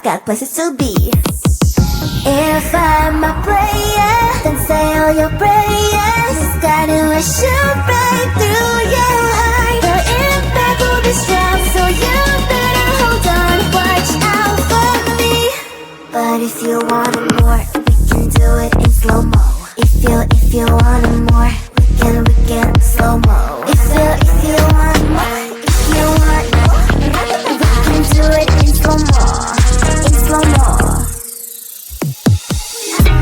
got places to be. If I'm a player, then say all your prayers. It's gonna shoot right through your heart. The impact will be strong, so you better hold on. Watch out for me. But if you want more, we can do it in slow-mo. If you want more, we can slow-mo. If you want more, we can do it in slow-mo. In slow-mo.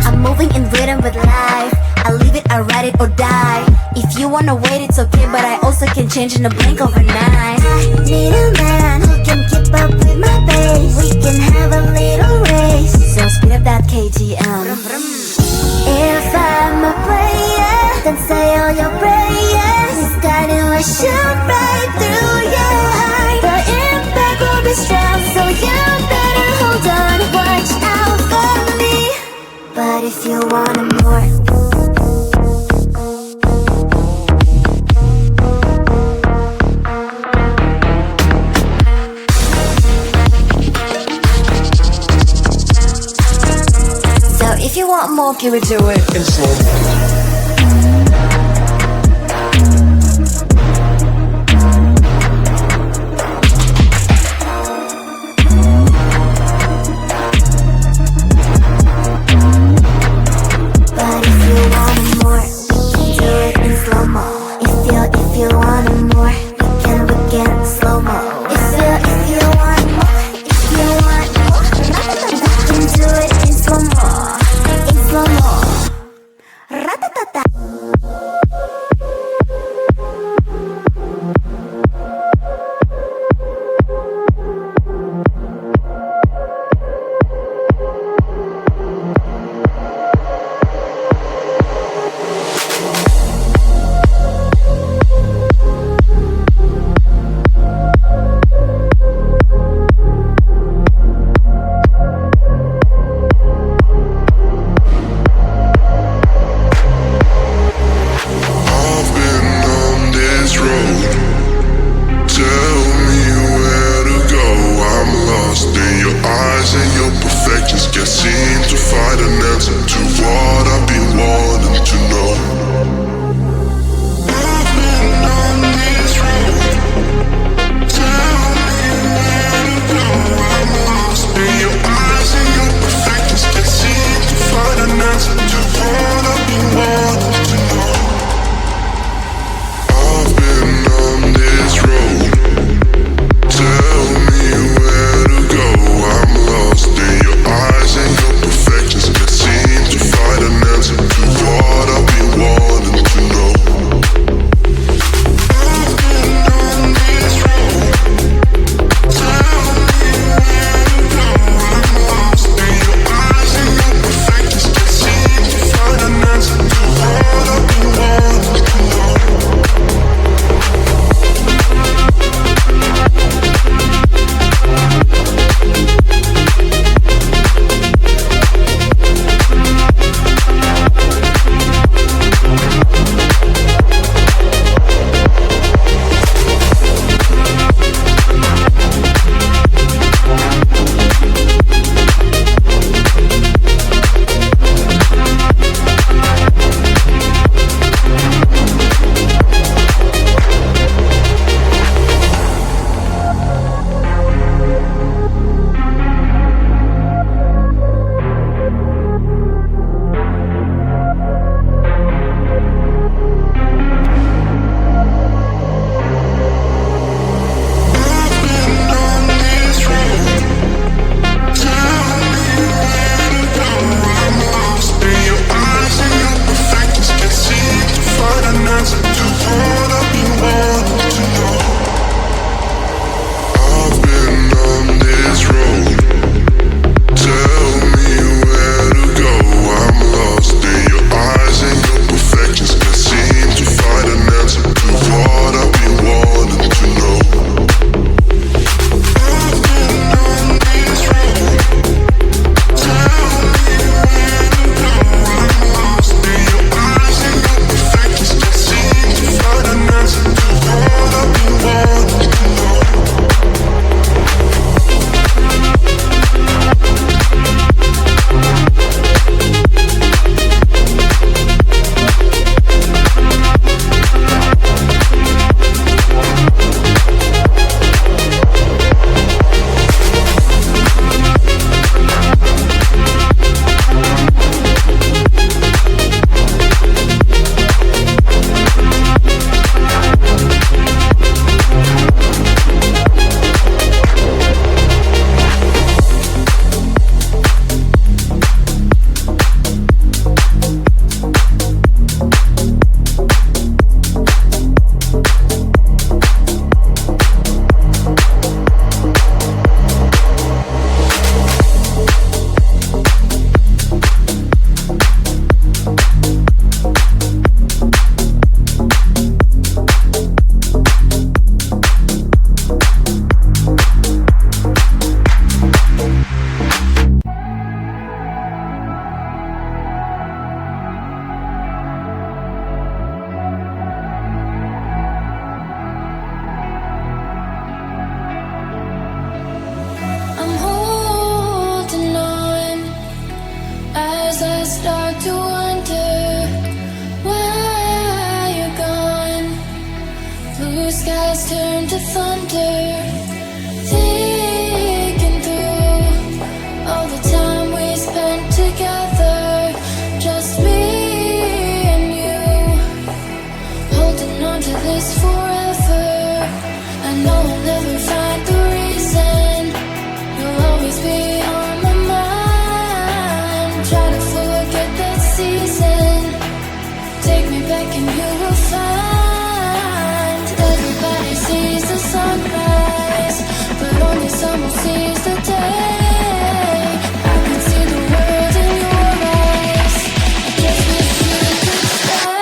I'm moving in rhythm with life. I leave it, I ride it or die. If you wanna wait, it's okay, but I also can change in a blink overnight. Need a man who can keep up with my pace. We can have a little race. So speed up that KTM. If I'm a player, then say all your prayers. It's gonna shoot right through your heart. The impact will be strong, so you better hold on. Watch out for me. But if you want more, so if you want more, can we do it in slow-mo? If you want more, we can slow-mo. If you want more, we can do it in slow-mo. In slow-mo. Ratata. to thunder, thinking through all the time we spent together, just me and you, holding on to this forever. I know I'll never find the reason, you'll always be on my mind. Try to forget that season, take me back and you will find. Everybody sees the sunrise, but only someone sees the day. I can see the world in your eyes, I just wish you could stay.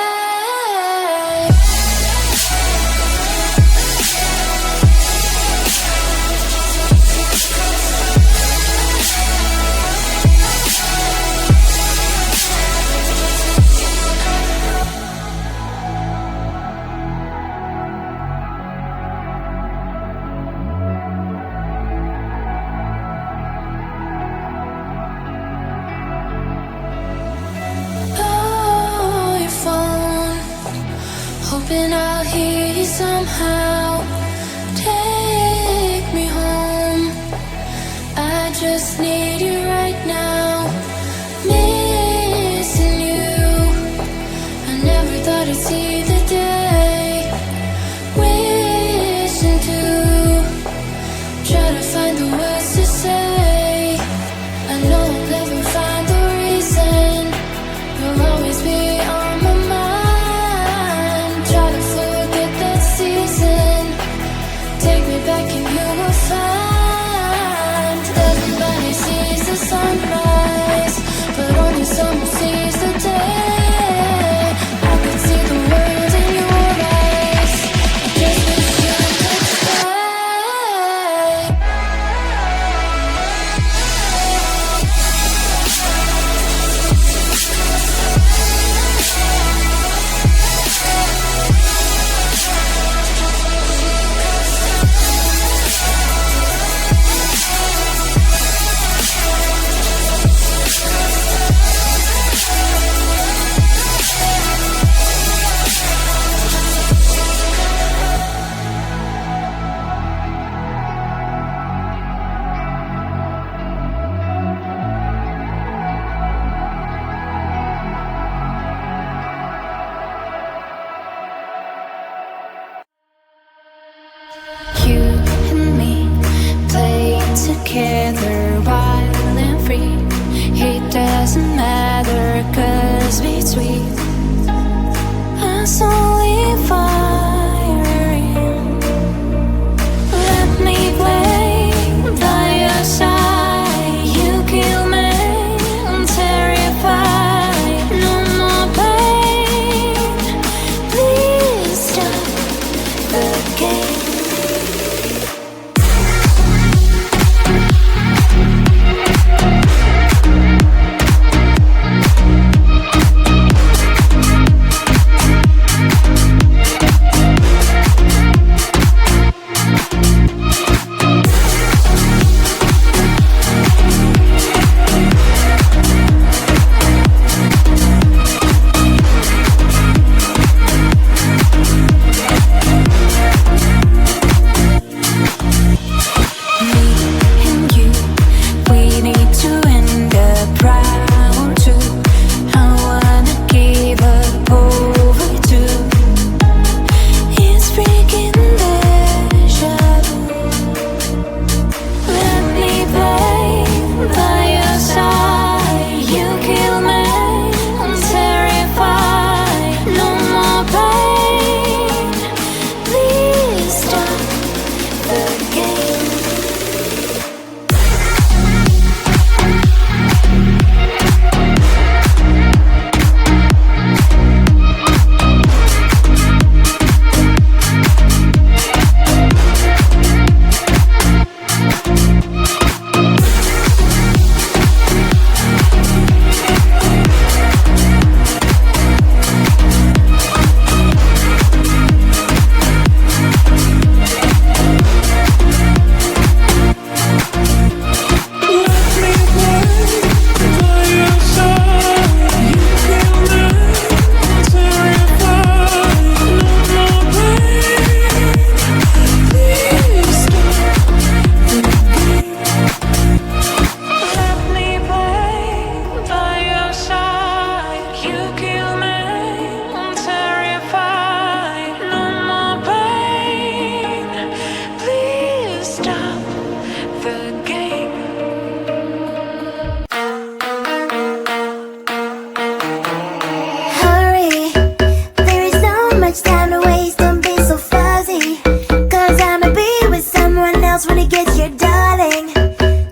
just wanna get here, darling.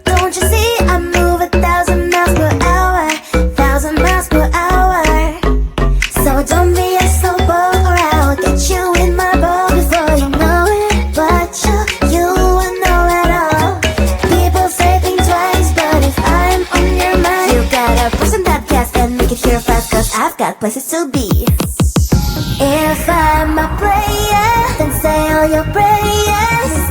Don't you see I move 1,000 miles per hour, 1,000 miles per hour. So don't be a slowpoke or I'll get you in my bowl before you know it. But you won't know at all. People say think twice, but if I'm on your mind, you gotta push on that gas and make it here fast, cause I've got places to be. If I'm a player, then say all your prayers.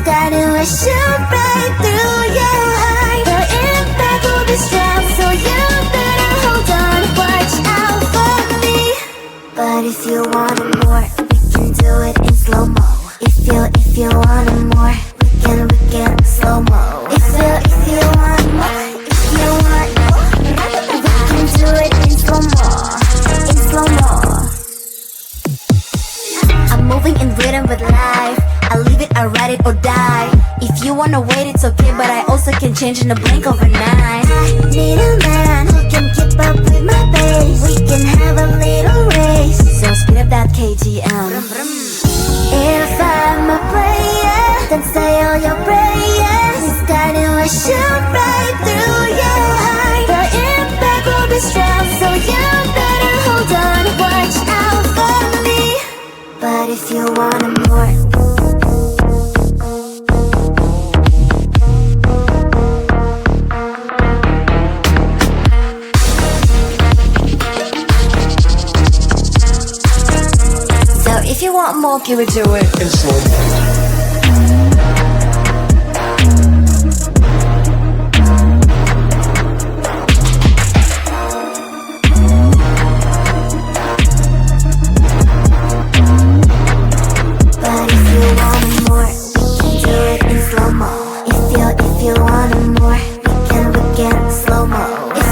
Got to shoot right through your heart. The impact will be strong, so you better hold on. Watch out for me. But if you want it more, we can do it in slow-mo. If you want it more, we can slow-mo. If you want more, if you want more, we can do it in slow-mo, in slow-mo. I'm moving in rhythm with life. I leave it, I ride it or die. If you wanna wait, it's okay, but I also can change in a blink overnight. Need a man who can keep up with my pace. We can have a little race, so speed up that KTM. If I'm a player, then say all your prayers. Got to shoot right through your heart. The impact will be strong, so you better hold on. Watch out for me. But if you want it more, so if you want more, can we do it in slow-mo? If you want it more, we can slow-mo. If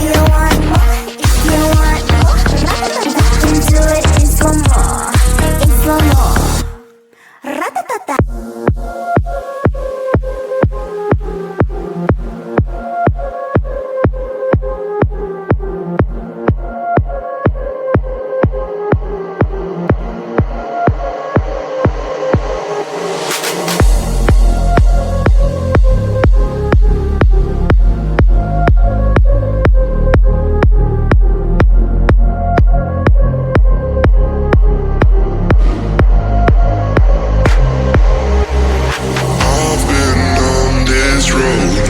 you want more, if you want more, we can do it in slow-mo, in slow-mo. Ratatata. I've been on this road